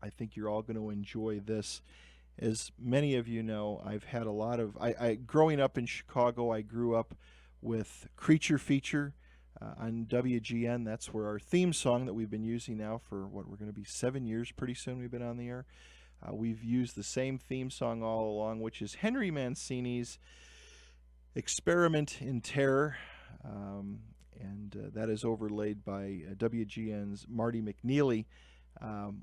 I think you're all going to enjoy this. As many of you know, I've had a lot of. Growing up in Chicago, I grew up with Creature Feature on WGN. That's where our theme song that we've been using now for what we're going to be 7 years pretty soon. We've been on the air. We've used the same theme song all along, which is Henry Mancini's Experiment in Terror. And that is overlaid by WGN's Marty McNeely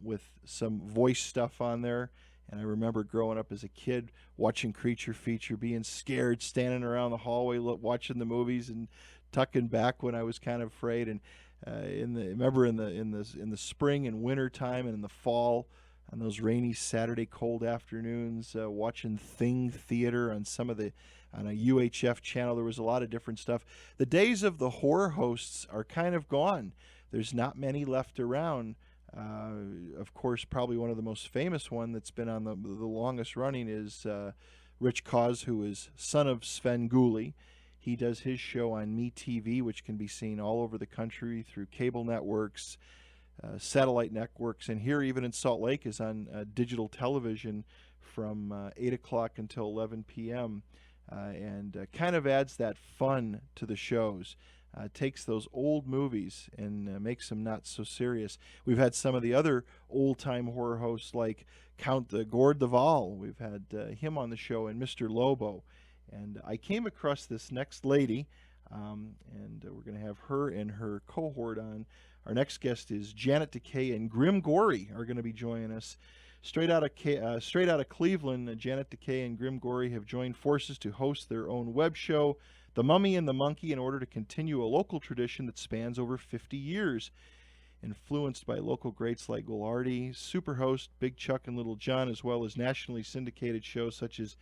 with some voice stuff on there. And I remember growing up as a kid watching Creature Feature, being scared, standing around the hallway watching the movies and tucking back when I was kind of afraid. And remember in the spring and winter time and in the fall, on those rainy Saturday cold afternoons, watching Thing Theater on on a UHF channel. There was a lot of different stuff. The days of the horror hosts are kind of gone. There's not many left around. Of course, probably one of the most famous one that's been on the longest running is Rich Cause, who is son of Sven Gulli. He does his show on MeTV, which can be seen all over the country through cable networks, satellite networks, and here even in Salt Lake is on digital television from 8 o'clock until 11 p.m. And kind of adds that fun to the shows. Takes those old movies and makes them not so serious. We've had some of the other old-time horror hosts like Count Gord the Val. We've had him on the show, and Mr. Lobo. And I came across this next lady, and we're going to have her and her cohort on. Our next guest is Janet Decay and Grimm Gorri are going to be joining us. Straight out of Cleveland, Janet Decay and Grimm Gorri have joined forces to host their own web show, The Mummy and the Monkey, in order to continue a local tradition that spans over 50 years. Influenced by local greats like Goulardi, Superhost, Big Chuck and Little John, as well as nationally syndicated shows such as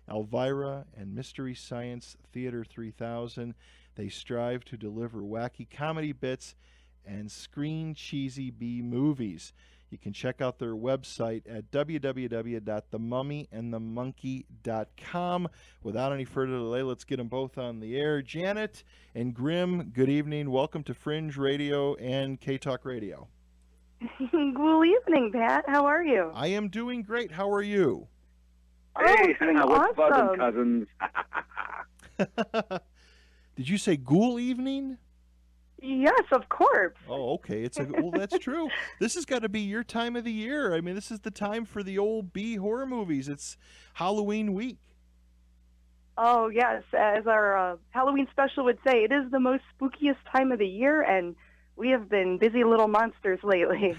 Elvira and Mystery Science Theater 3000, they strive to deliver wacky comedy bits and screen cheesy B-movies. You can check out their website at www.themummyandthemonkey.com. Without any further delay, let's get them both on the air. Janet and Grimm, good evening. Welcome to Fringe Radio and K-Talk Radio. Good evening, Pat. How are you? I am doing great. How are you? Hey, what's awesome. buzzing, cousins? Did you say ghoul evening? Yes, of course. Oh, okay. Well, that's true. This has got to be your time of the year. I mean, this is the time for the old B horror movies. It's Halloween week. Oh, yes. As our Halloween special would say, it is the most spookiest time of the year, and we have been busy little monsters lately.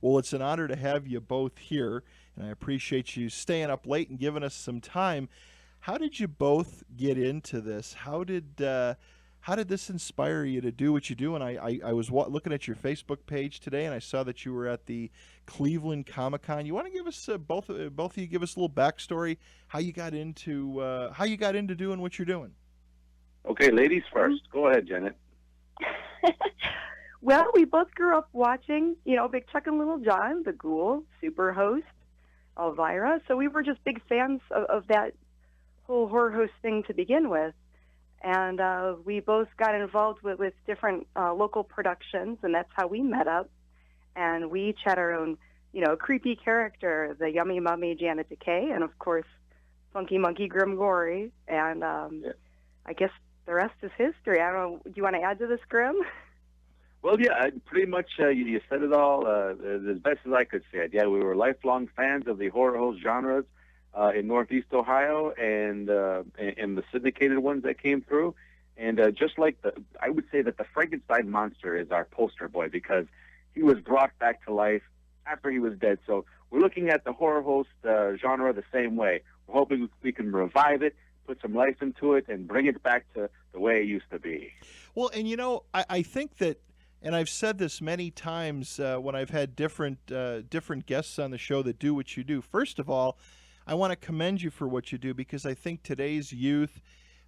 Well, it's an honor to have you both here, and I appreciate you staying up late and giving us some time. How did you both get into this? How did this inspire you to do what you do? And I was looking at your Facebook page today, and I saw that you were at the Cleveland Comic-Con. You want to give us both of you give us a little backstory how you got into doing what you're doing? Okay, ladies first. Go ahead, Janet. Well, we both grew up watching, Big Chuck and Little John, The Ghoul, Superhost, Elvira. So we were just big fans of that whole horror host thing to begin with. And we both got involved with different local productions, and that's how we met up. And we each had our own, creepy character, the Yummy Mummy Janet Decay, and of course, Funky Monkey Grimm Gorri. And I guess the rest is history. I don't know. Do you want to add to this, Grimm? Well, yeah, pretty much you said it all as best as I could say it. Yeah, we were lifelong fans of the horror host genres in Northeast Ohio and the syndicated ones that came through. And just like I would say that the Frankenstein monster is our poster boy because he was brought back to life after he was dead. So we're looking at the horror host genre the same way. We're hoping we can revive it, put some life into it, and bring it back to the way it used to be. Well, and I think that, and I've said this many times when I've had different guests on the show that do what you do. First of all, I want to commend you for what you do because I think today's youth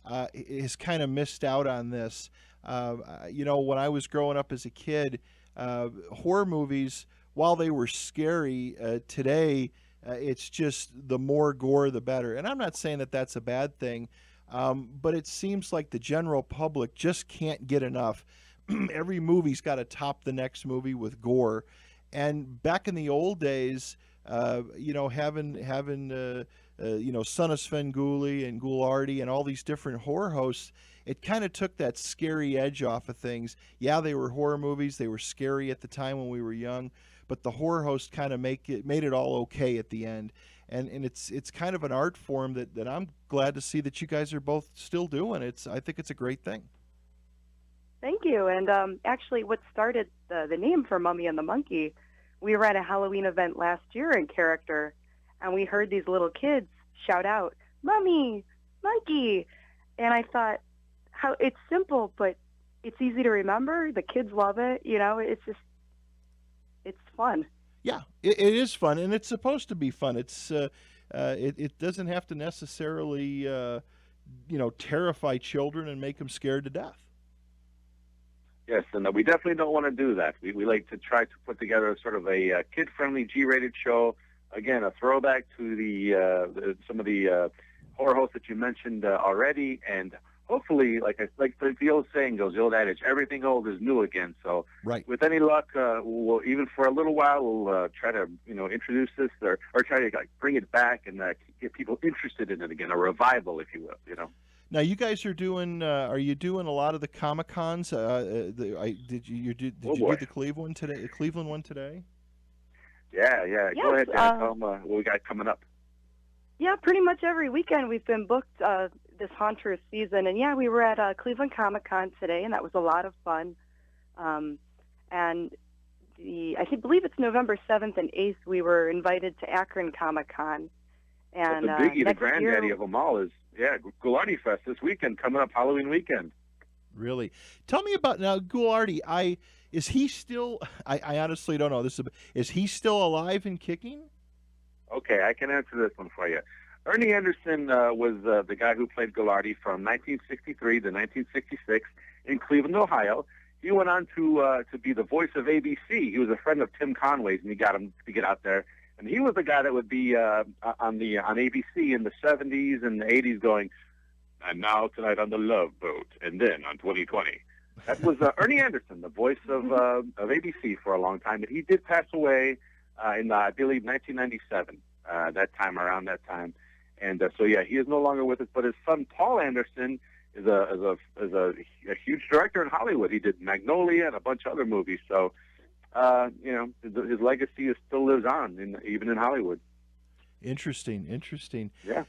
has kind of missed out on this. When I was growing up as a kid, horror movies, while they were scary, today it's just the more gore, the better. And I'm not saying that that's a bad thing, but it seems like the general public just can't get enough. Every movie's got to top the next movie with gore. And back in the old days, having Son of Svengoolie and Ghoulardi and all these different horror hosts, it kind of took that scary edge off of things. Yeah, they were horror movies; they were scary at the time when we were young, but the horror host kind of made it all okay at the end. And it's kind of an art form that I'm glad to see that you guys are both still doing. I think it's a great thing. Thank you. And actually, what started the name for Mummy and the Monkey, we were at a Halloween event last year in character, and we heard these little kids shout out, "Mummy, Monkey," and I thought, how it's simple, but it's easy to remember. The kids love it. It's fun. Yeah, it is fun, and it's supposed to be fun. It doesn't have to necessarily terrify children and make them scared to death. Yes, and we definitely don't want to do that. We like to try to put together sort of a kid-friendly, G-rated show. Again, a throwback to some of the horror hosts that you mentioned already, and hopefully, like the old saying goes, the old adage, everything old is new again. So, right. With any luck, we'll, even for a little while, we'll try to introduce this or try to bring it back and get people interested in it again, a revival, if you will. Now, you guys are doing. Are you doing a lot of the Comic Cons? Did you do the Cleveland today? The Cleveland one today? Yeah. Yes, Go ahead, Dan. Tell them what we got coming up. Yeah, pretty much every weekend we've been booked this Haunter's season. And yeah, we were at Cleveland Comic Con today, and that was a lot of fun. And I believe it's November 7th and 8th, we were invited to Akron Comic Con. And the biggie, the granddaddy year, of them all is, Ghoulardi Fest this weekend, coming up Halloween weekend. Really? Tell me about now, Ghoulardi. Is he still? I honestly don't know. Is he still alive and kicking? Okay, I can answer this one for you. Ernie Anderson was the guy who played Ghoulardi from 1963 to 1966 in Cleveland, Ohio. He went on to be the voice of ABC. He was a friend of Tim Conway's, and he got him to get out there. And he was the guy that would be on ABC in the 70s and the 80s going, "And now tonight on the Love Boat, and then on 2020." That was Ernie Anderson, the voice of ABC for a long time. But he did pass away in, I believe, 1997, around that time. And he is no longer with us. But his son, Paul Anderson, is a huge director in Hollywood. He did Magnolia and a bunch of other movies. So, his legacy still lives on, even in Hollywood. Interesting. Yeah.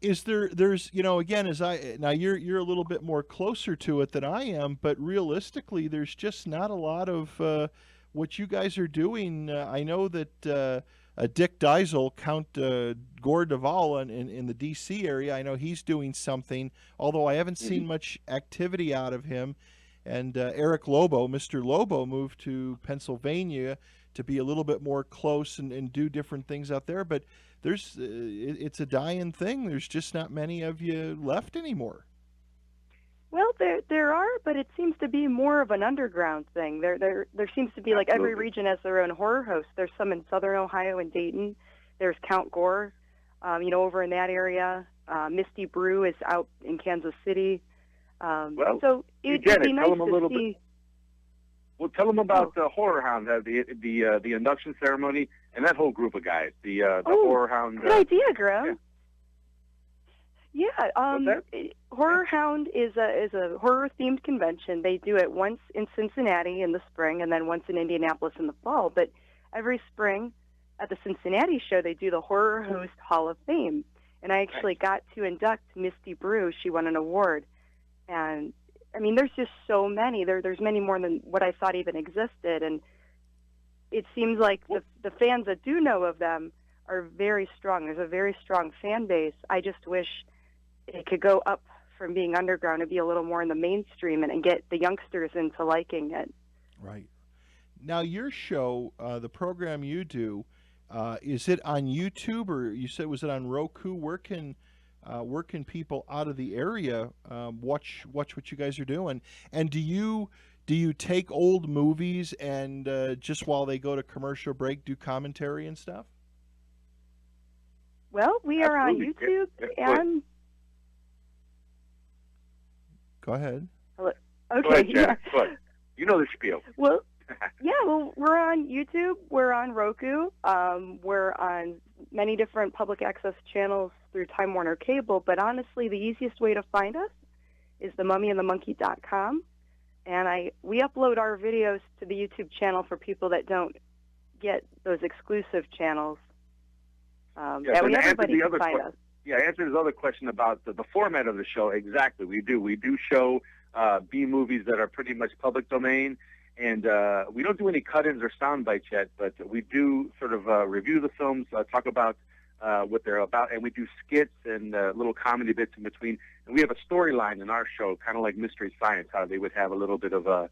Is there's again, now you're a little bit more closer to it than I am, but realistically there's just not a lot of what you guys are doing. I know that Dick Diesel, Count Gore Duvall in the DC area, I know he's doing something, although I haven't seen much activity out of him. And Eric Lobo, Mr. Lobo, moved to Pennsylvania to be a little bit more close and do different things out there. But it's a dying thing. There's just not many of you left anymore. Well, there are, but it seems to be more of an underground thing. There seems to be, like, every region has their own horror host. There's some in Southern Ohio and Dayton. There's Count Gore, over in that area. Misty Brew is out in Kansas City. So it'd be nice to see. Well, tell them about the Horror Hound, the induction ceremony, and that whole group of guys. The Horror Hound. Good idea, Grimm. Yeah. Horror Hound is a horror themed convention. They do it once in Cincinnati in the spring, and then once in Indianapolis in the fall. But every spring at the Cincinnati show, they do the Horror Host Hall of Fame, and I actually got to induct Misty Brew. She won an award. And, I mean, there's just so many. There's many more than what I thought even existed. And it seems like the fans that do know of them are very strong. There's a very strong fan base. I just wish it could go up from being underground and be a little more in the mainstream and get the youngsters into liking it. Right. Now, your show, the program you do, is it on YouTube, or you said, was it on Roku? Where can people out of the area watch what you guys are doing? And do you take old movies and just while they go to commercial break do commentary and stuff? Well, we are on YouTube and. Go ahead. Hello. Okay. Go ahead, Janet. Go ahead. You know the spiel. Well, Yeah, well, we're on YouTube. We're on Roku. We're on many different public access channels through Time Warner Cable. But honestly, the easiest way to find us is themummyandthemonkey.com. And we upload our videos to the YouTube channel for people that don't get those exclusive channels. Yes, that way and to answer everybody the can other find us. Yeah, answer his other question about the format of the show. Exactly, we do. We do show B movies that are pretty much public domain, and we don't do any cut-ins or sound bites yet. But we do sort of review the films, talk about what they're about, and we do skits and little comedy bits in between. And we have a storyline in our show, kind of like Mystery Science, how they would have a little bit of a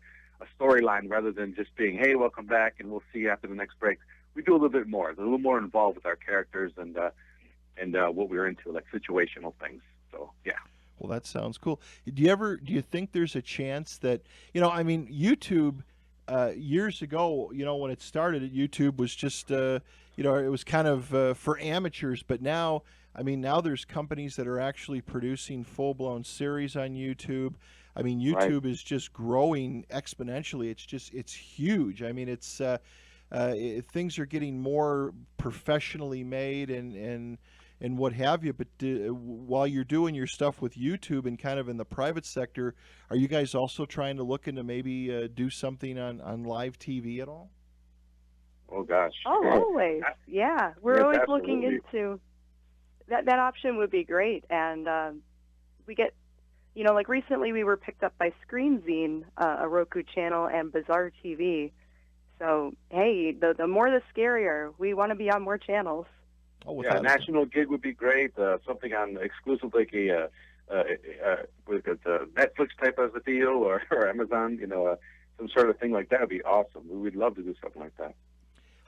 storyline rather than just being, "Hey, welcome back, and we'll see you after the next break." We do a little bit more. They're a little more involved with our characters and what we're into, like situational things. So, yeah. Well, that sounds cool. Do you think there's a chance that, I mean, YouTube, years ago, when it started, YouTube was just, it was kind of for amateurs, but now, I mean, now there's companies that are actually producing full-blown series on YouTube. I mean, YouTube is just growing exponentially. It's huge. I mean, things are getting more professionally made and what have you. But while you're doing your stuff with YouTube and kind of in the private sector, are you guys also trying to look into maybe do something on live TV at all? Oh, gosh. Oh, always. Yeah. We're Yes, always absolutely. looking into that option would be great. And we get, like recently we were picked up by Screen Zine, a Roku channel, and Bizarre TV. So, hey, the more the scarier. We want to be on more channels. Oh, Yeah, without a national gig would be great. Something on exclusive, like with a Netflix type of a deal or Amazon, some sort of thing like that would be awesome. We'd love to do something like that.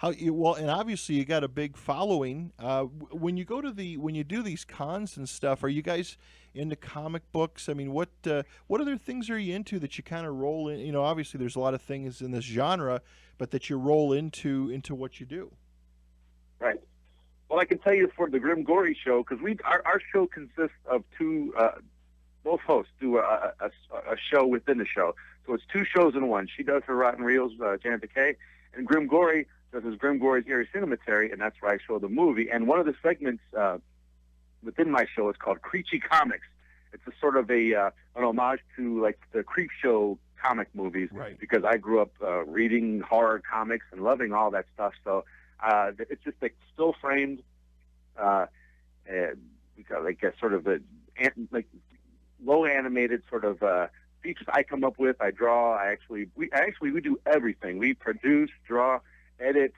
Well, and obviously you got a big following. When you do these cons and stuff, are you guys into comic books? I mean, what other things are you into that you kind of roll in? Obviously there's a lot of things in this genre, but that you roll into what you do. Right. Well, I can tell you for the Grimm Gorri show, because our show consists of two. Both hosts do a show within the show, so it's two shows in one. She does her Rotten Reels, Janet Decay, and Grimm Gorri does his Grimm Gorri's Eerie Cinematary, and that's where I show the movie. And one of the segments within my show is called Creepy Comics. It's a sort of an homage to like the Creep Show comic movies, Right. because I grew up reading horror comics and loving all that stuff. So it's just like still framed, like a sort of like low animated sort of features I come up with. I draw. We do everything. We produce, draw, edit,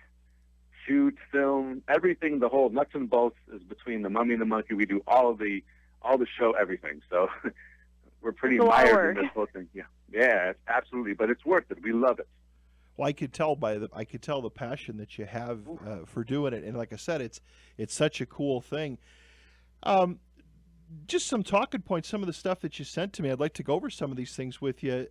shoot, film, everything. The whole nuts and bolts is between the Mummy and the Monkey. We do all the show, everything. So we're pretty mired in this whole thing. Yeah, absolutely. But it's worth it. We love it. Well, I could tell the passion that you have for doing it, and like I said, it's such a cool thing. Just some talking points, some of the stuff that you sent to me. I'd like to go over some of these things with you.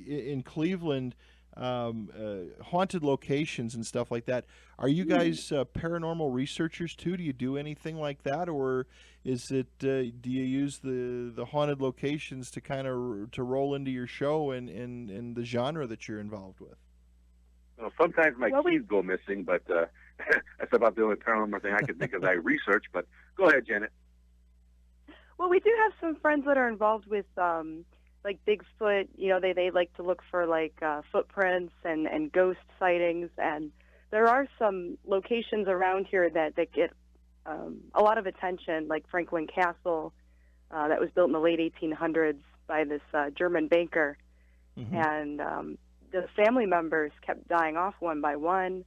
In Cleveland, haunted locations and stuff like that. Are you guys paranormal researchers too? Do you do anything like that, or is it? Do you use the haunted locations to kind of to roll into your show and the genre that you're involved with? Well, sometimes my keys go missing, but that's about the only paranormal thing I can think of that I research. But go ahead, Janet. Well, we do have some friends that are involved with like Bigfoot. They like to look for like footprints and ghost sightings, and there are some locations around here that get a lot of attention, like Franklin Castle, that was built in the late 1800s by this German banker, and the family members kept dying off one by one.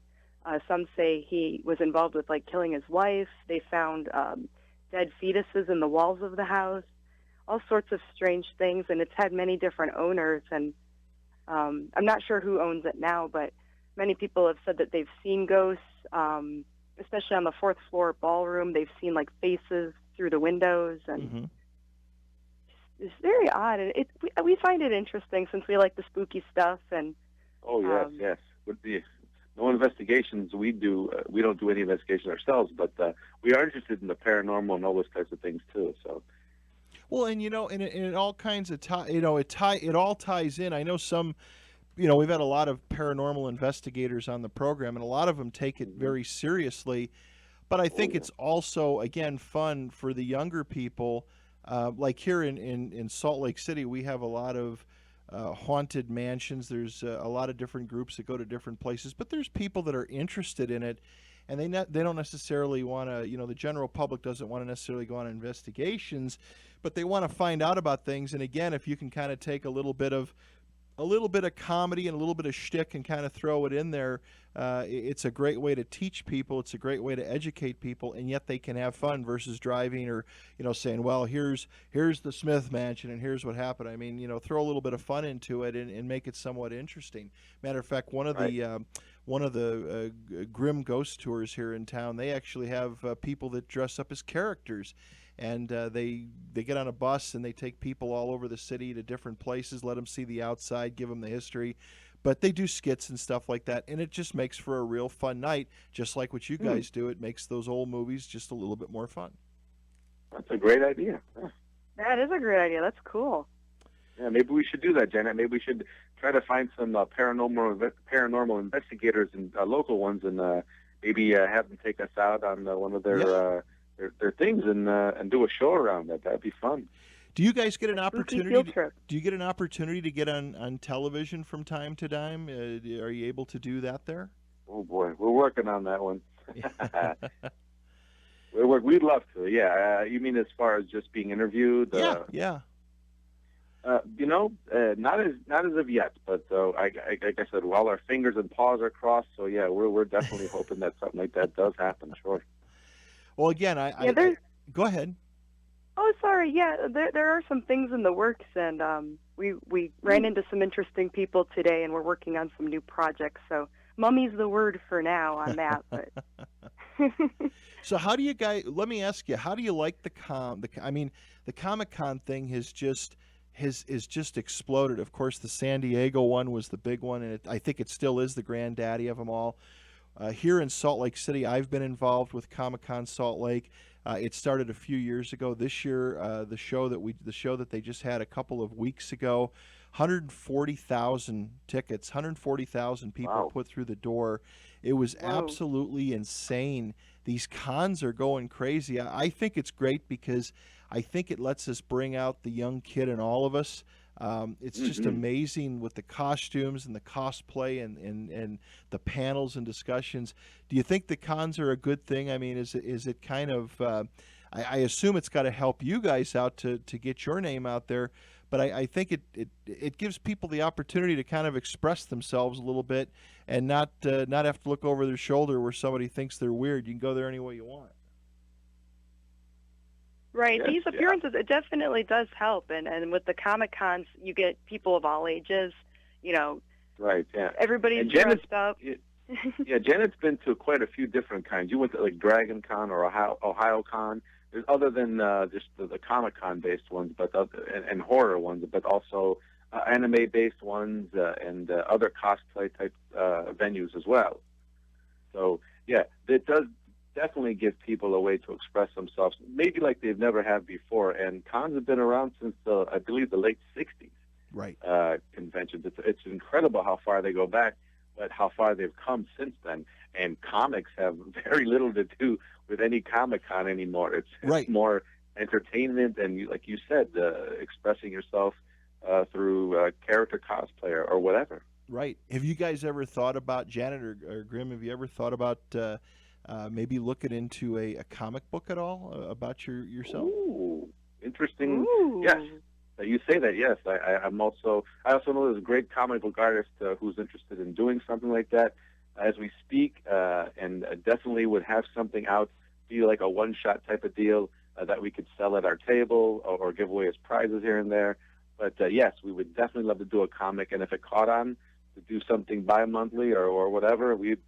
Some say he was involved with like killing his wife. They found dead fetuses in the walls of the house, all sorts of strange things, and it's had many different owners. And I'm not sure who owns it now, but many people have said that they've seen ghosts, especially on the fourth floor ballroom. They've seen like faces through the windows, and it's very odd. And we find it interesting since we like the spooky stuff. And yes. With no investigations we do. We don't do any investigations ourselves, but we are interested in the paranormal and all those types of things too. So, well, and it all kinds of it all ties in. I know some we've had a lot of paranormal investigators on the program, and a lot of them take it very seriously. But I think it's also, again, fun for the younger people. Like here in Salt Lake City, we have a lot of haunted mansions. There's a lot of different groups that go to different places, but there's people that are interested in it, and they don't necessarily want to. The general public doesn't want to necessarily go on investigations, but they want to find out about things. And again, if you can kind of take a little bit of comedy and a little bit of shtick and kind of throw it in there. It's a great way to teach people. It's a great way to educate people, and yet they can have fun versus driving or saying, well, here's the Smith Mansion and here's what happened. I mean, throw a little bit of fun into it and make it somewhat interesting. Matter of fact, one of the Grimm ghost tours here in town, they actually have people that dress up as characters. And they get on a bus and they take people all over the city to different places, let them see the outside, give them the history. But they do skits and stuff like that, and it just makes for a real fun night, just like what you guys do. It makes those old movies just a little bit more fun. That's a great idea. Yeah. That is a great idea. That's cool. Yeah, maybe we should do that, Janet. Maybe we should try to find some paranormal investigators and local ones, and maybe have them take us out on one of their things and do a show around that. That'd be fun. Do you guys get an opportunity? Field trip. Do you get an opportunity to get on television from time to time? Are you able to do that there? Oh boy, we're working on that one. We'd love to. Yeah, you mean as far as just being interviewed? Yeah. Not as of yet, but like I said, while our fingers and paws are crossed, so yeah, we're definitely hoping that something like that does happen. Sure. Well, again, go ahead. Oh, sorry. Yeah, there are some things in the works, and we ran into some interesting people today, and we're working on some new projects. So, mummy's the word for now on that. But so, how do you guys? Let me ask you, how do you like the Comic-Con thing has just exploded. Of course, the San Diego one was the big one, and I think it still is the granddaddy of them all. Here in Salt Lake City, I've been involved with Comic-Con Salt Lake. It started a few years ago. This year, the show that they just had a couple of weeks ago, 140,000 tickets, 140,000 people put through the door. It was absolutely insane. These cons are going crazy. I think it's great because I think it lets us bring out the young kid in all of us. It's just amazing with the costumes and the cosplay and the panels and discussions. Do you think the cons are a good thing? I mean, is it kind of? I assume it's got to help you guys out to get your name out there. But I think it gives people the opportunity to kind of express themselves a little bit and not have to look over their shoulder where somebody thinks they're weird. You can go there any way you want. Right. These appearances, it definitely does help. And with the Comic-Cons, you get people of all ages, Right, yeah. Everybody's dressed up. Yeah, Janet's been to quite a few different kinds. You went to like Dragon Con or Ohio Con. There's other than just the Comic-Con based ones, but and horror ones, but also anime based ones and other cosplay type venues as well. So yeah, it does definitely give people a way to express themselves, maybe like they've never had before. And cons have been around since I believe the late '60s. Right. Conventions. It's incredible how far they go back, but how far they've come since then. And comics have very little to do with any Comic-Con anymore. It's more entertainment and, like you said, expressing yourself through character cosplay or whatever. Right. Have you guys ever thought about, Janet or Grimm, have you ever thought about maybe looking into a comic book at all about yourself? Ooh, interesting. Ooh. Yes. You say that, yes. I also know there's a great comic book artist who's interested in doing something like that as we speak, and definitely would have something out, be like a one-shot type of deal that we could sell at our table or give away as prizes here and there. But yes, we would definitely love to do a comic, and if it caught on, to do something bi-monthly or whatever, we'd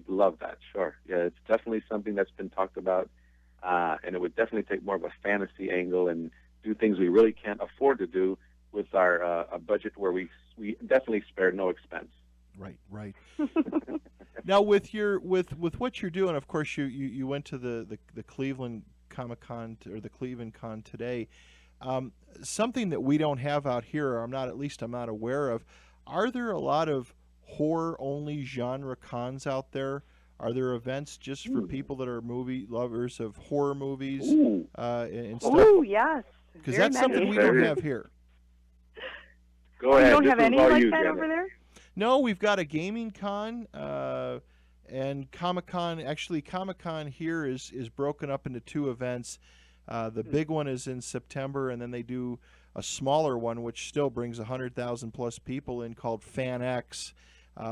love that. Sure. Yeah, it's definitely something that's been talked about, and it would definitely take more of a fantasy angle and do things we really can't afford to do with our a budget where we definitely spare no expense. Right. Now with what you're doing, of course you went to the Cleveland Comic-Con or the Cleveland Con today. Something that we don't have out here, or I'm not aware of. Are there a lot of horror-only genre cons out there? Are there events just for Hmm. people that are movie lovers of horror movies Ooh, and stuff? Oh, yes, Because very that's something many. we don't there is. have here. Go Oh, you ahead. don't This have is any all like you, that over Janet. there? No, we've got a gaming con, and Comic Con. Actually, Comic Con here is broken up into two events. The Hmm. big one is in September, and then they do a smaller one, which still brings 100,000 plus people in, called Fan X,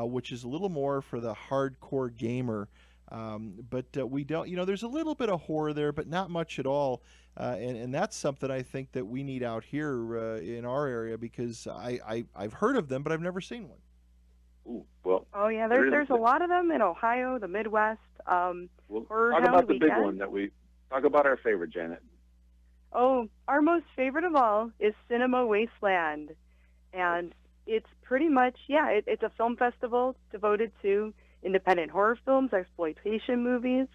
which is a little more for the hardcore gamer. But we don't, there's a little bit of horror there, but not much at all. And that's something I think that we need out here in our area, because I've heard of them, but I've never seen one. Ooh, well, Oh yeah, there there's is. a lot of them in Ohio, the Midwest. We'll Horror talk Hound about the big Weekend. one that we talk about. Our favorite, Janet. Oh, our most favorite of all is Cinema Wasteland, and it's pretty much it's a film festival devoted to independent horror films, exploitation movies.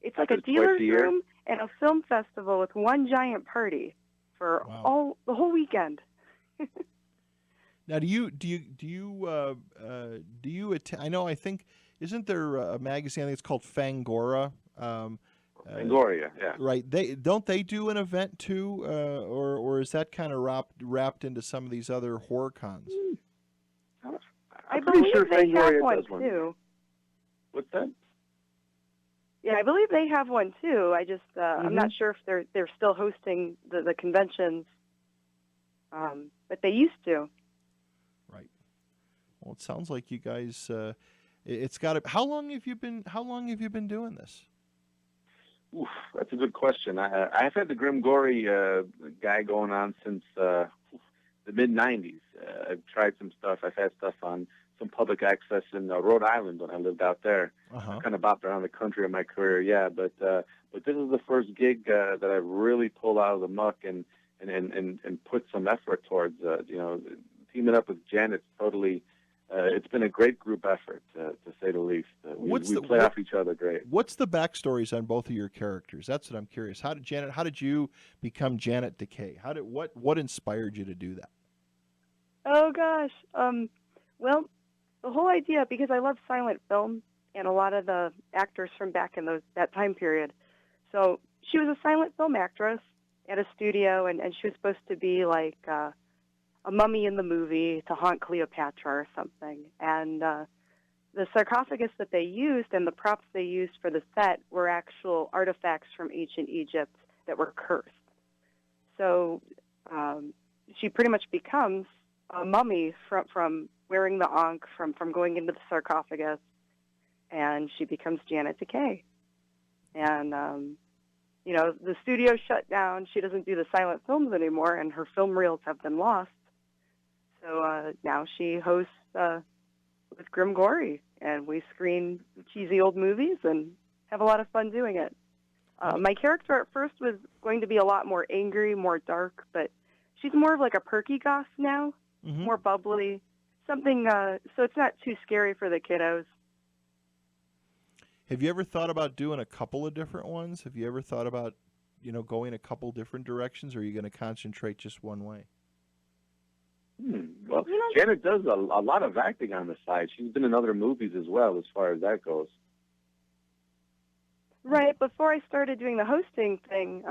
It's like a Happens twice dealer's a year. room and a film festival with one giant party for Wow. the whole weekend. Now, do you attend? I think, isn't there a magazine? I think it's called Fangora. Fangoria, yeah. Right. They do an event too, or is that kind of wrapped into some of these other horror cons? I'm I pretty believe sure they have Fangoria one does one. too. What's that? Yeah, I believe they have one too. I just I'm not sure if they're still hosting the conventions, but they used to. Right. Well, it sounds like you guys. It's got to. How long have you been doing this? Oof, that's a good question. I've had the Grimm Gorri guy going on since the mid '90s. I've tried some stuff. I've had stuff on some public access in Rhode Island when I lived out there. I kind of bopped around the country in my career, yeah. But this is the first gig that I've really pulled out of the muck and put some effort towards. Teaming up with Janet, totally. It's been a great group effort, to say the least. We play off each other great. What's the backstories on both of your characters? That's what I'm curious. How did you become Janet Decay? What inspired you to do that? Oh gosh. Well, the whole idea, because I love silent film and a lot of the actors from back in that time period. So she was a silent film actress at a studio, and she was supposed to be like a mummy in the movie to haunt Cleopatra or something. And the sarcophagus that they used and the props they used for the set were actual artifacts from ancient Egypt that were cursed. So she pretty much becomes a mummy from wearing the ankh, from going into the sarcophagus, and she becomes Janet Decay. And, the studio shut down. She doesn't do the silent films anymore, and her film reels have been lost. So now she hosts with Grimm Gorri, and we screen cheesy old movies and have a lot of fun doing it. My character at first was going to be a lot more angry, more dark, but she's more of like a perky goth now, more bubbly, something, so it's not too scary for the kiddos. Have you ever thought about doing a couple of different ones? Have you ever thought about, going a couple different directions, or are you going to concentrate just one way? Well, Janet does a lot of acting on the side. She's been in other movies as well, as far as that goes. Right. Before I started doing the hosting thing,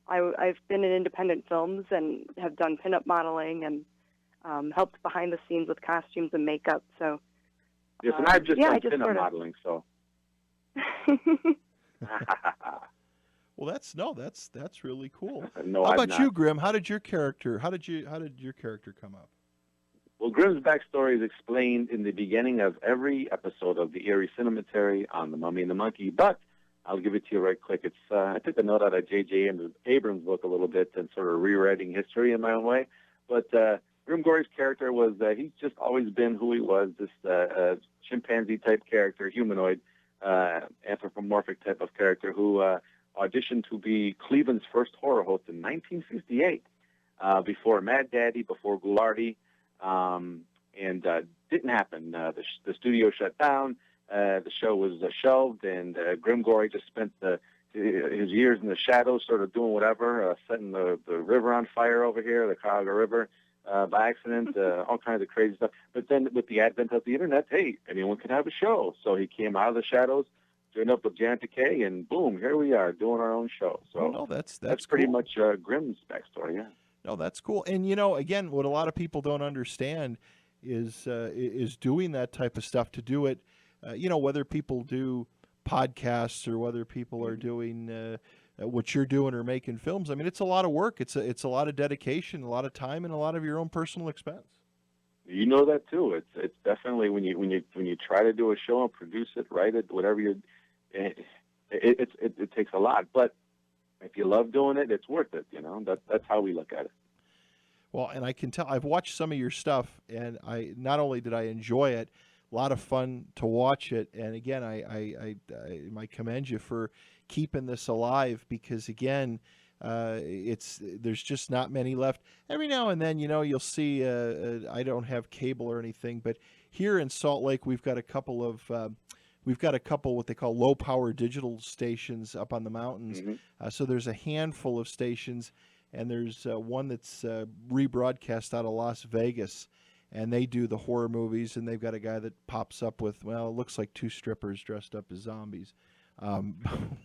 I've been in independent films and have done pinup modeling and helped behind the scenes with costumes and makeup. So yes, and I've just done pinup sort of modeling. So. Well, that's really cool. No, how I'm about not. you, Grimm? How did your character come up? Well, Grimm's backstory is explained in the beginning of every episode of the Eerie Cemetery on The Mummy and the Monkey, but I'll give it to you right quick. It's I took a note out of J.J. Abrams' book a little bit and sort of rewriting history in my own way. But Grimm Gorri's character was, he's just always been who he was, this chimpanzee-type character, humanoid, anthropomorphic type of character who auditioned to be Cleveland's first horror host in 1958, before Mad Daddy, before Ghoulardi, and didn't happen. The studio shut down. The show was shelved, and Grimm Gorri just spent his years in the shadows, sort of doing whatever, setting the river on fire over here, the Cuyahoga River, by accident, all kinds of crazy stuff. But then with the advent of the internet, hey, anyone can have a show. So he came out of the shadows, joined up with Janet Decay, and boom, here we are doing our own show. So Oh, no, that's pretty cool. much Grimm's backstory, yeah. No, that's cool. And again, what a lot of people don't understand is doing that type of stuff to do it. Whether people do podcasts or whether people are doing what you're doing or making films. I mean, it's a lot of work. It's a lot of dedication, a lot of time, and a lot of your own personal expense. You know that too. It's definitely when you try to do a show and produce it, write it, whatever it takes a lot. But if you love doing it, it's worth it. That's how we look at it. Well, and I can tell I've watched some of your stuff, and I not only did I enjoy it, a lot of fun to watch it, and again, I commend you for keeping this alive because again, there's just not many left. Every now and then, you'll see. I don't have cable or anything, but here in Salt Lake, we've got a couple what they call low power digital stations up on the mountains. Mm-hmm. So there's a handful of stations. And there's one that's rebroadcast out of Las Vegas, and they do the horror movies, and they've got a guy that pops up with, well, it looks like two strippers dressed up as zombies.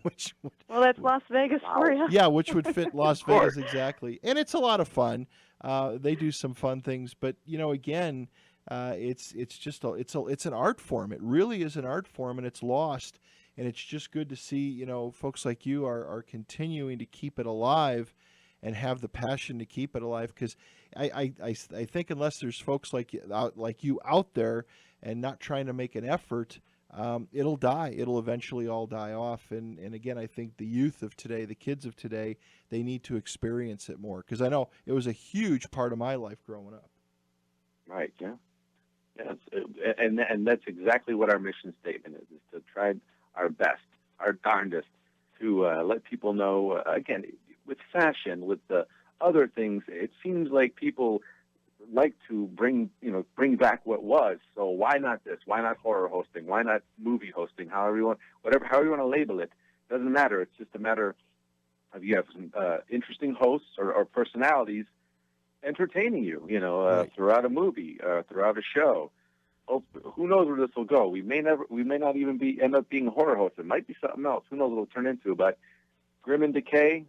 Which Well, that's Las Vegas for you. yeah, which would fit Las Vegas exactly. And it's a lot of fun. They do some fun things, but again, it's just it's an art form. It really is an art form, and it's lost. And it's just good to see folks like you are continuing to keep it alive and have the passion to keep it alive, because I think unless there's folks like you out there and not trying to make an effort, it'll die. It'll eventually all die off. And again, I think the youth of today, the kids of today, they need to experience it more, because I know it was a huge part of my life growing up. Right. Yeah. And that's exactly what our mission statement is to try our best, our darndest, to let people know again. With fashion, with the other things, it seems like people like to bring back what was. So why not this? Why not horror hosting? Why not movie hosting? However you want to label it, doesn't matter. It's just a matter of you have some interesting hosts or personalities entertaining you, Right. throughout a movie, throughout a show. Who knows where this will go? We may not even end up being horror hosts. It might be something else. Who knows what it'll turn into? But Grimm and Decay,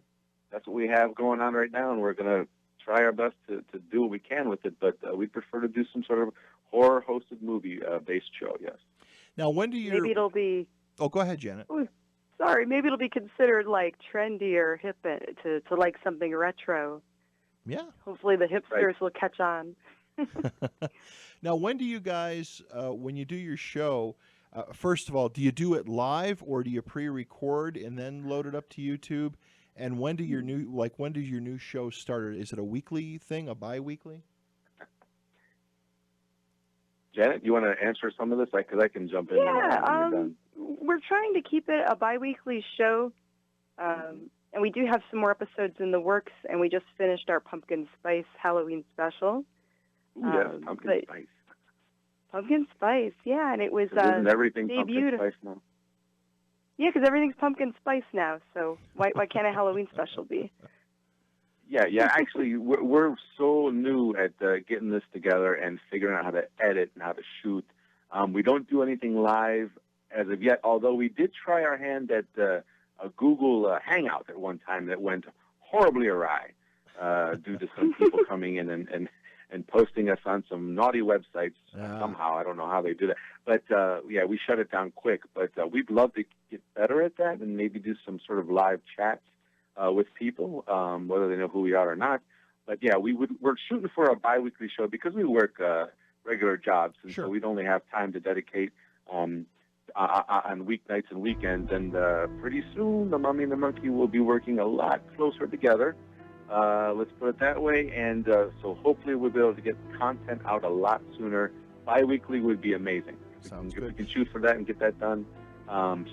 that's what we have going on right now, and we're going to try our best to do what we can with it. But we prefer to do some sort of horror-hosted movie-based show, yes. Now, when do you... Maybe it'll be... Oh, go ahead, Janet. Oh, sorry, maybe it'll be considered like trendy or hip to like something retro. Yeah. Hopefully the hipsters will catch on. Now, when do you guys, when you do your show, first of all, do you do it live or do you pre-record and then load it up to YouTube? And when does your new show start? Is it a weekly thing, a bi-weekly? Janet, you want to answer some of this? Because I can jump in. Yeah, when you're done. we're trying to keep it a bi-weekly show, and we do have some more episodes in the works, and we just finished our Pumpkin Spice Halloween special. Ooh, yes, pumpkin spice. Pumpkin spice, yeah, and it was Isn't everything debuted. pumpkin spice now? Yeah, because everything's pumpkin spice now, so why can't a Halloween special be? Yeah. Actually, we're so new at getting this together and figuring out how to edit and how to shoot. We don't do anything live as of yet, although we did try our hand at a Google Hangout at one time that went horribly awry due to some people coming in and posting us on some naughty websites somehow. I don't know how they do that. But, yeah, we shut it down quick. But we'd love to get better at that and maybe do some sort of live chats with people, whether they know who we are or not. But, yeah, we're shooting for a bi-weekly show because we work regular jobs. And Sure. so we'd only have time to dedicate on weeknights and weekends. And pretty soon, the Mummy and the Monkey will be working a lot closer together. Let's put it that way. And so hopefully we'll be able to get content out a lot sooner. Bi-weekly would be amazing. Sounds If good. we can shoot for that and get that done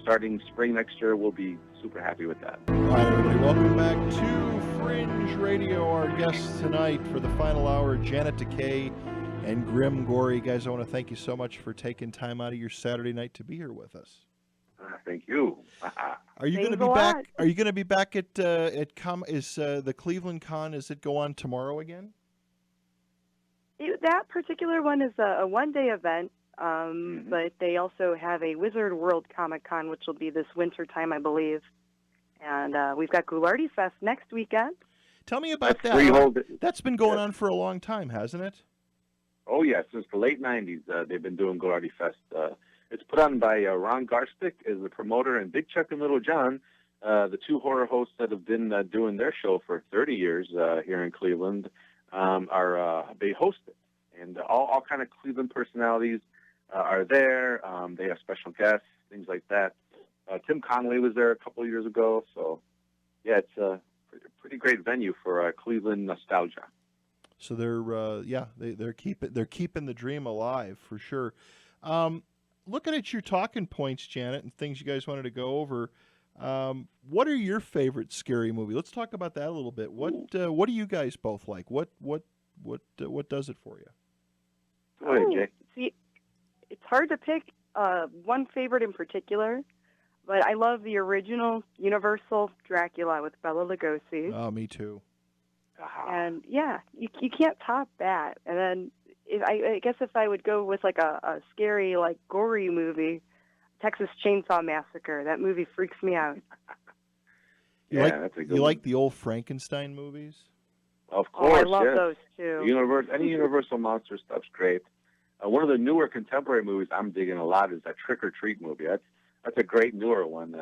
starting spring next year, we'll be super happy with that. All right, everybody, welcome back to Fringe Radio. Our guests tonight for the final hour, Janet Decay and Grimm, Gorri. Guys, I want to thank you so much for taking time out of your Saturday night to be here with us. Thank you. Are you going to Thanks be a back? lot. Are you going to be back at the Cleveland Con? Is it go on tomorrow again? That particular one is a one-day event, but they also have a Wizard World Comic Con, which will be this winter time, I believe. And we've got Ghoulardi Fest next weekend. Tell me about That's three whole. That's been going on for a long time, hasn't it? Oh yeah, since the late '90s, they've been doing Gorri Fest. It's put on by Ron Garstick is the promoter, and Big Chuck and Little John, the two horror hosts that have been doing their show for 30 years here in Cleveland, they host it, and all kind of Cleveland personalities are there. They have special guests, things like that. Tim Conway was there a couple of years ago, so yeah, it's a pretty great venue for Cleveland nostalgia. So they're keeping the dream alive for sure. Looking at your talking points, Janet, and things you guys wanted to go over, what are your favorite scary movie? Let's talk about that a little bit. What do you guys both like? What does it for you? Go ahead, Jay. See, it's hard to pick one favorite in particular, but I love the original Universal Dracula with Bela Lugosi. Oh, me too. And yeah, you can't top that. And then I guess if I would go with like a scary, like gory movie, Texas Chainsaw Massacre. That movie freaks me out. You that's a good you one. like the old Frankenstein movies? Of course, I love yes. those too. Any Universal monster stuff's great. One of the newer contemporary movies I'm digging a lot is that Trick or Treat movie. That's a great newer one.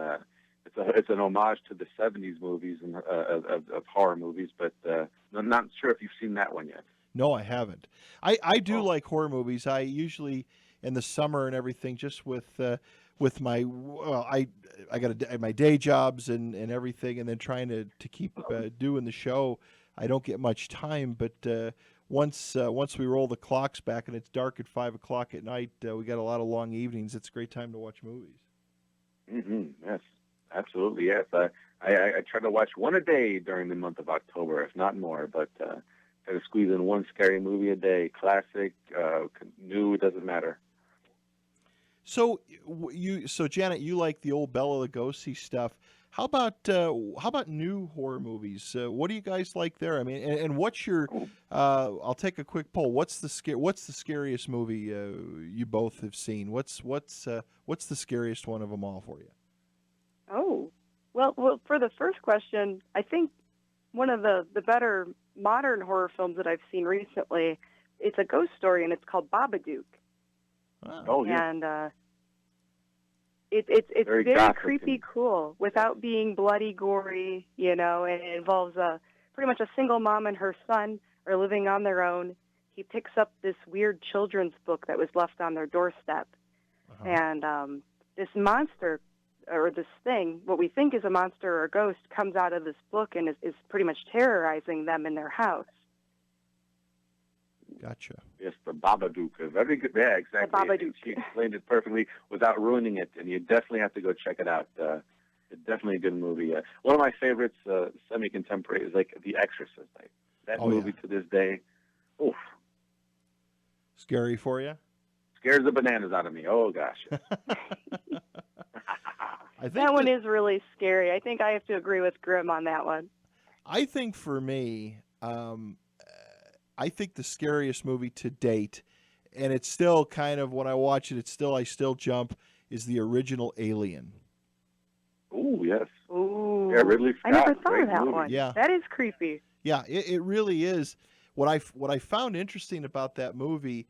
It's an homage to the '70s movies and of horror movies, but I'm not sure if you've seen that one yet. No, I haven't. I do like horror movies. I usually in the summer and everything, just with my I got my day jobs and everything, and then trying to keep doing the show. I don't get much time, but once we roll the clocks back and it's dark at 5 o'clock at night, we got a lot of long evenings. It's a great time to watch movies. Yes, absolutely. Yes, I try to watch one a day during the month of October, if not more. But try to squeeze in one scary movie a day, classic, new, it doesn't matter. So Janet, you like the old Bela Lugosi stuff. How about new horror movies? What do you guys like there? I mean, and what's your? I'll take a quick poll. What's the scariest movie you both have seen? What's the scariest one of them all for you? Oh, well, for the first question, I think one of the better modern horror films that I've seen recently, it's a ghost story and it's called Babadook. Oh, yeah. And it's very creepy, cool, without being bloody, gory, and it involves pretty much a single mom and her son are living on their own. He picks up this weird children's book that was left on their doorstep, and this monster, or this thing, what we think is a monster or a ghost, comes out of this book and is pretty much terrorizing them in their house. Gotcha. Yes, the Babadook. Very good. Yeah, exactly. The Babadook. She explained it perfectly without ruining it, and you definitely have to go check it out. It's definitely a good movie. One of my favorites, semi-contemporary, is like The Exorcist. That movie to this day, oof. Scary for you? Scares the bananas out of me. Oh, gosh. I think that one is really scary. I think I have to agree with Grimm on that one. I think for me, I think the scariest movie to date, and it's still kind of, when I watch it, I still jump, is the original Alien. Oh, yes. Ooh. Yeah, Ridley Scott. I never thought of that movie. one. Yeah. That is creepy. Yeah, it really is. What I found interesting about that movie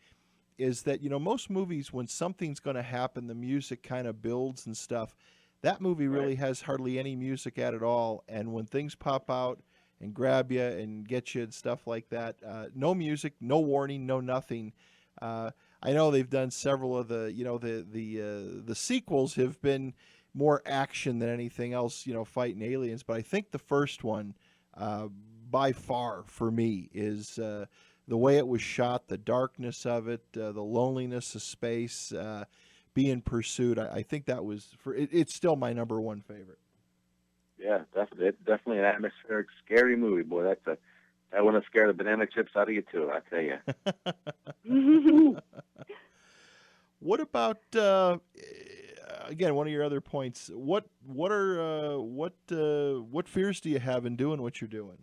is that, most movies, when something's going to happen, the music kind of builds and stuff. That movie really has hardly any music at all, and when things pop out and grab you and get you and stuff like that, no music, no warning, no nothing. I know they've done several of the, the sequels have been more action than anything else, fighting aliens. But I think the first one, by far for me, is the way it was shot, the darkness of it, the loneliness of space, being pursued. I think that was it's still my number one favorite. Yeah, definitely. It's definitely an atmospheric, scary movie, boy. That one will scare the banana chips out of you too, I tell you. What about again, one of your other points? What fears do you have in doing what you're doing?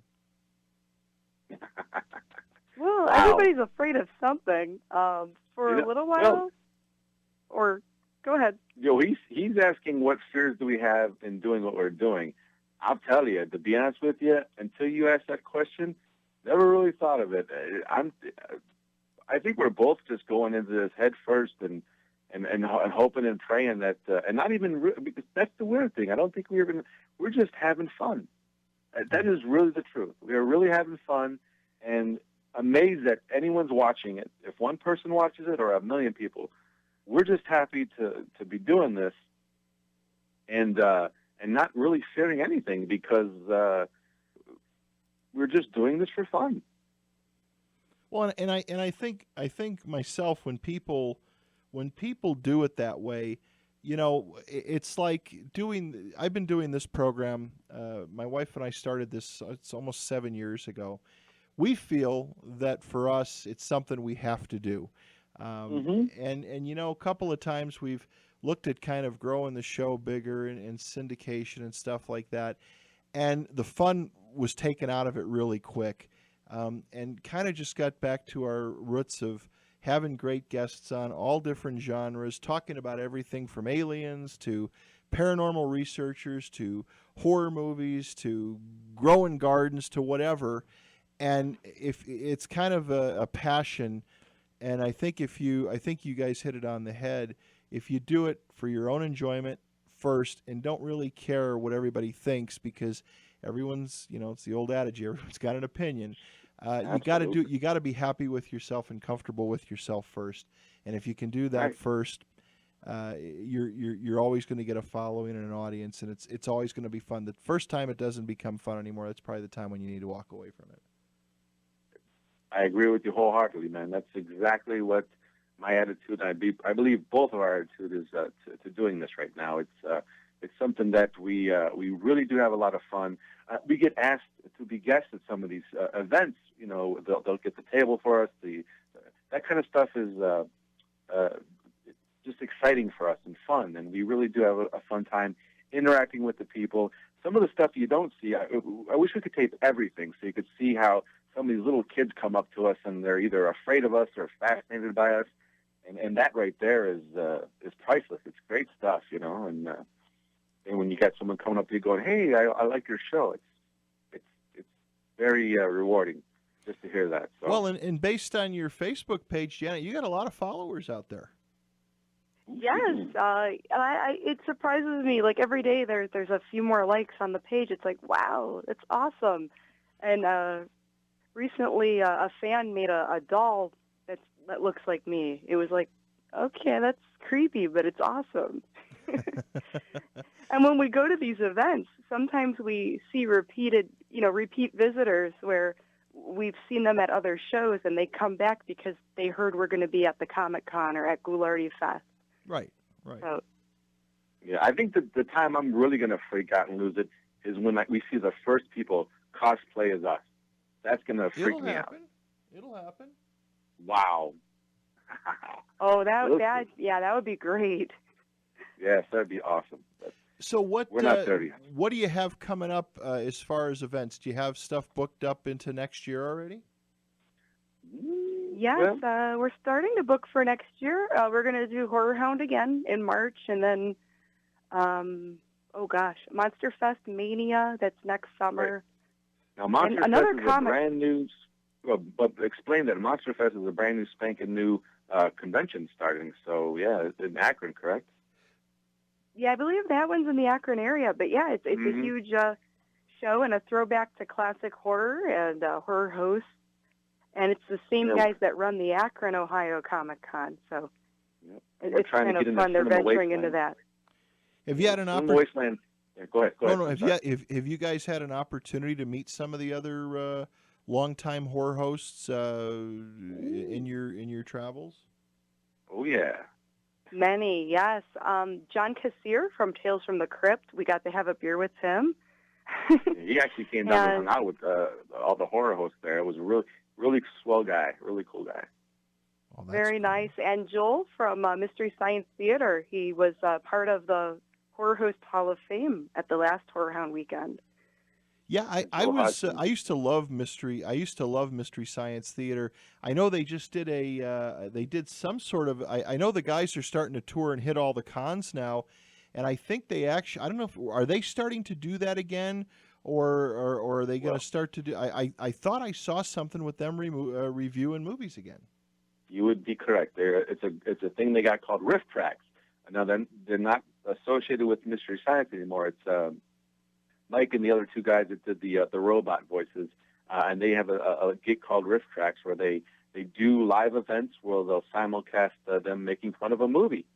Well, Well, Wow. everybody's afraid of something. For Yeah, a little well- while, or go ahead. He's asking what fears do we have in doing what we're doing. I'll tell you, to be honest with you, until you asked that question, never really thought of it. I think we're both just going into this head first and hoping and praying that, and not even because that's the weird thing. I don't think we're just having fun. That is really the truth. We are really having fun, and amazed that anyone's watching it. If one person watches it or a million people, we're just happy to be doing this, and not really fearing anything because we're just doing this for fun. Well, and I think myself, when people do it that way, it's like I've been doing this program. My wife and I started this. It's almost 7 years ago. We feel that for us, it's something we have to do. And a couple of times we've looked at kind of growing the show bigger and syndication and stuff like that, and the fun was taken out of it really quick, and kind of just got back to our roots of having great guests on all different genres, talking about everything from aliens to paranormal researchers to horror movies to growing gardens to whatever. And if it's kind of a passion, and I think you guys hit it on the head. If you do it for your own enjoyment first and don't really care what everybody thinks, because everyone's, it's the old adage, everyone's got an opinion. You got to be happy with yourself and comfortable with yourself first. And if you can do that Right. first, you're always going to get a following and an audience, and it's always going to be fun. The first time it doesn't become fun anymore, that's probably the time when you need to walk away from it. I agree with you wholeheartedly, man. That's exactly what my attitude. I believe both of our attitude is to doing this right now. It's something that we really do have a lot of fun. We get asked to be guests at some of these events. They'll get the table for us. That kind of stuff is just exciting for us and fun, and we really do have a fun time interacting with the people. Some of the stuff you don't see, I wish we could tape everything so you could see how some of these little kids come up to us and they're either afraid of us or fascinated by us, and that right there is priceless. It's great stuff, and when you got someone coming up to you going, "Hey, I like your show," it's very rewarding just to hear that. So. Well, and based on your Facebook page, Janet, you got a lot of followers out there. Yes, it surprises me. Like every day, there's a few more likes on the page. It's like, wow, that's awesome. And recently, a fan made a doll that looks like me. It was like, okay, that's creepy, but it's awesome. And when we go to these events, sometimes we see repeat visitors where we've seen them at other shows, and they come back because they heard we're going to be at the Comic-Con or at Ghoulardi Fest. Right. So, Yeah, I think that the time I'm really going to freak out and lose it is when we see the first people cosplay as us. That's going to freak me out. It'll happen. Wow. oh, that would be great. Yes, that'd be awesome. But So we're not there yet. what do you have coming up as far as events? Do you have stuff booked up into next year already? Yes, we're starting to book for next year. We're going to do Horror Hound again in March, and then, Monster Fest Mania, that's next summer. Now, Monster Fest another is comic- a brand new. But explain that Monster Fest is a brand new spanking new convention starting. So yeah, it's in Akron, correct? Yeah, I believe that one's in the Akron area. But yeah, it's a huge show and a throwback to classic horror and horror hosts. And it's the same guys that run the Akron, Ohio Comic-Con. So it's kind of fun. They're venturing into that. Have you had an opportunity? Wasteland. Yeah, go ahead. No. Have you guys had an opportunity to meet some of the other longtime horror hosts in your travels? Oh yeah. Many, yes. John Kassir from Tales from the Crypt. We got to have a beer with him. He actually came down and hung out with all the horror hosts there. It was a really swell guy, really cool guy. Oh, Very nice. And Joel from Mystery Science Theater. He was part of the Horror Host Hall of Fame at the last Horror Hound weekend. Yeah, I Joe was Hodgson. I used to love mystery. I used to love mystery science theater. I know they just did they did some sort of I know the guys are starting to tour and hit all the cons now, and I think they actually I don't know if are they starting to do that again, or are they going to Well, start to do? I thought I saw something with them reviewing movies again. you would be correct. It's a thing they got called riff tracks. Now they're not associated with Mystery Science anymore. It's Mike and the other two guys that did the robot voices, and they have a gig called riff tracks where they do live events where they'll simulcast them making fun of a movie.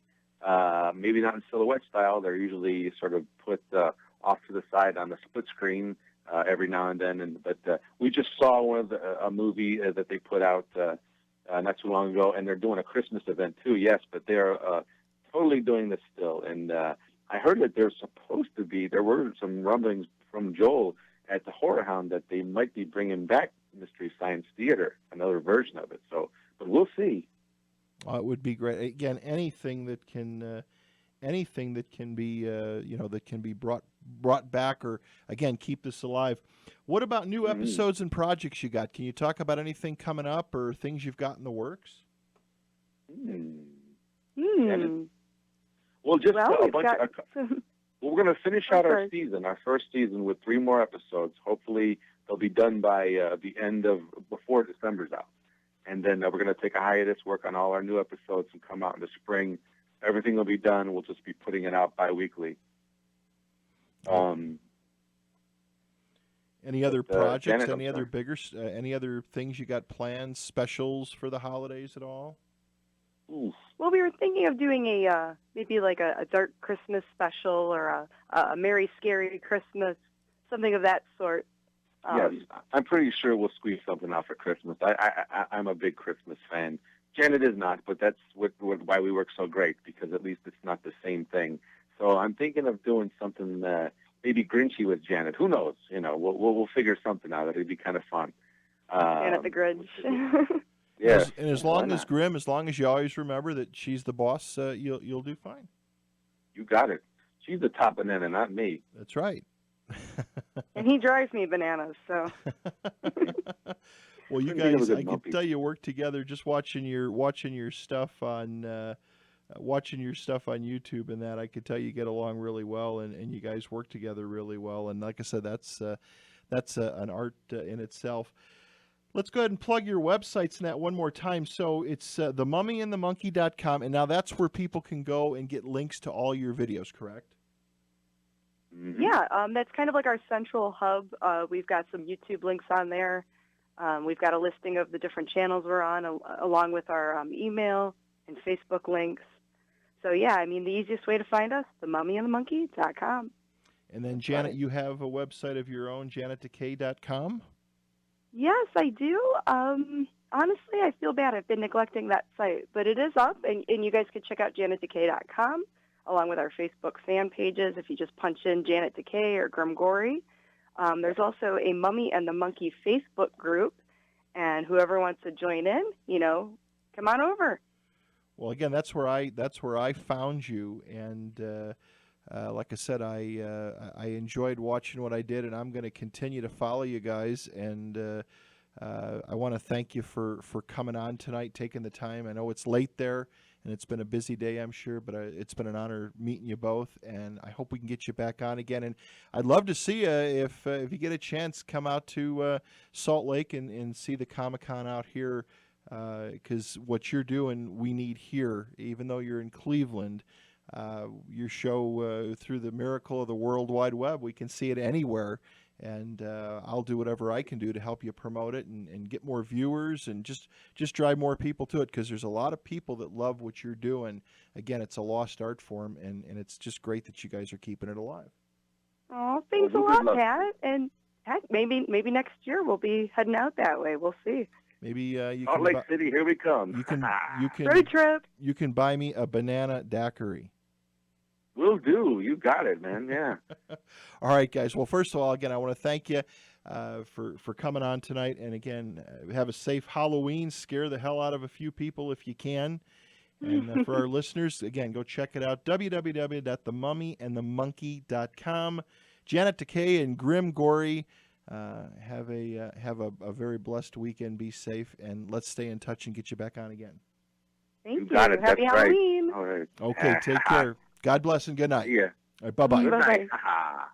Maybe not in silhouette style. They're usually sort of put off to the side on the split screen every now and then. But we just saw a movie that they put out not too long ago, and they're doing a Christmas event too. Yes, but they're totally doing this still. And I heard that there were some rumblings from Joel at the Horror Hound that they might be bringing back Mystery Science Theater, another version of it. So, but we'll see. It would be great. Again, anything that can be that can be brought back, or again keep this alive. What about new episodes and projects you got? Can you talk about anything coming up or things you've got in the works? Well, just Well, a bunch of. Well, we're going to finish out our first season, with 3 more episodes. Hopefully, they'll be done by the end of before December's out, and then we're going to take a hiatus, work on all our new episodes, and come out in the spring. Everything will be done. We'll just be putting it out bi-weekly. Any other projects? Janet, any other bigger? Any other things you got planned? Specials for the holidays at all? Oof. Well, we were thinking of doing maybe like a dark Christmas special or a Merry Scary Christmas, something of that sort. Yes, I'm pretty sure we'll squeeze something out for Christmas. I'm a big Christmas fan. Janet is not, but that's why we work so great, because at least it's not the same thing. So I'm thinking of doing something maybe Grinchy with Janet. Who knows? We'll figure something out. It'd be kind of fun. Janet the Grinch. Yeah. And as long as Grimm, as long as you always remember that she's the boss, you'll do fine. You got it. She's the top banana, not me. That's right. And he drives me bananas, so. Well, you guys, I can tell you work together just watching your stuff on YouTube and that. I could tell you get along really well, and you guys work together really well. And like I said, that's an art in itself. Let's go ahead and plug your websites in that one more time. So it's themummyandthemonkey.com, and now that's where people can go and get links to all your videos, correct? Mm-hmm. Yeah, that's kind of like our central hub. We've got some YouTube links on there. We've got a listing of the different channels we're on, along with our email and Facebook links. So, yeah, I mean, the easiest way to find us, themummyandthemonkey.com. And then, Janet, you have a website of your own, janetdecay.com? Yes, I do. Honestly, I feel bad. I've been neglecting that site, but it is up, and you guys can check out janetdecay.com, along with our Facebook fan pages if you just punch in Janet Decay or Grimm Gorri. There's also a Mummy and the Monkey Facebook group, and whoever wants to join in, come on over. Well, again, that's where I found you, and like I said, I enjoyed watching what I did, and I'm going to continue to follow you guys. And I want to thank you for coming on tonight, taking the time. I know it's late there, and it's been a busy day, I'm sure, but it's been an honor meeting you both, and I hope we can get you back on again. And I'd love to see you if you get a chance, come out to Salt Lake and see the Comic-Con out here, because what you're doing, we need here, even though you're in Cleveland. Your show, through the miracle of the World Wide Web, we can see it anywhere, and I'll do whatever I can do to help you promote it and get more viewers and just drive more people to it, because there's a lot of people that love what you're doing. Again, it's a lost art form, and it's just great that you guys are keeping it alive. Oh, thanks a lot, Pat. And heck, maybe next year we'll be heading out that way. We'll see. Maybe you Salt can Lake City, here we come. Road trip. You can buy me a banana daiquiri. Will do. You got it, man. Yeah. All right, guys. Well, first of all, again, I want to thank you for coming on tonight. And again, have a safe Halloween. Scare the hell out of a few people if you can. And for our listeners, again, go check it out. www.themummyandthemonkey.com. Janet Decay and Grimm Gorri, Have a very blessed weekend. Be safe, and let's stay in touch and get you back on again. Thank You got it. Happy That's right. Halloween. All right. Okay, take care. God bless and good night. Yeah. All right, bye bye. Good Bye-bye. night.